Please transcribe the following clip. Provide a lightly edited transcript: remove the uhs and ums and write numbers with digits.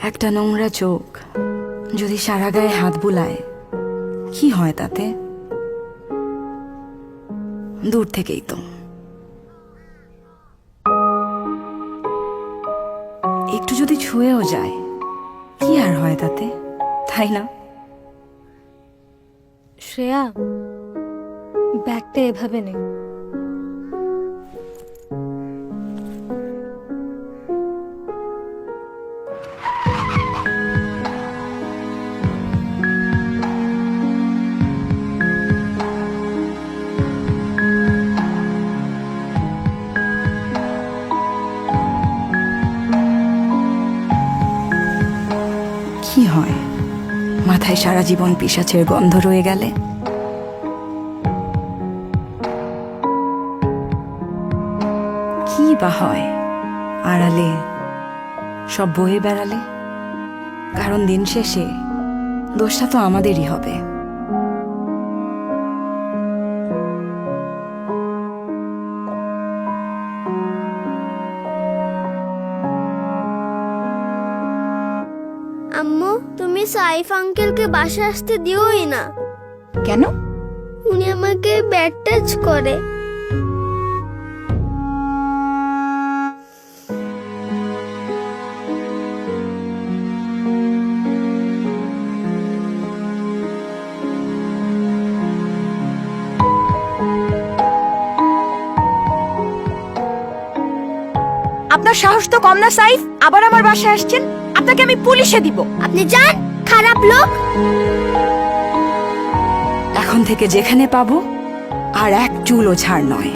একটা নোংরা চোখ যদি সারা গায়ে হাত বুলায় কি হয় তাতে? দূর থেকেই তো একটু যদি ছুঁয়েও যায় কি আর হয় তাতে, তাই না? শ্রেয়া, ব্যাগটা এভাবে নে। কি হয় মাথায় সারা জীবন পিশাচের গন্ধ রয়ে গেলে? কি বা হয় আড়ালে সব বয়ে বেড়ালে? কারণ দিন শেষে দোষটা তো আমাদেরই হবে। আম্মু, তুমি সাইফ আঙ্কেলকে বাসায় আসতে দিওই না। কেন? উনি আমাকে ব্যাড টাচ করে। আপনার সাহস তো কম না সাইফ, আবার আমার বাসায় আসছেন। আপনাকে আমি পুলিশে দিব। আপনি যান, খারাপ লোক। এখন থেকে যেখানে পাবো আর এক চুলও ছাড় নয়।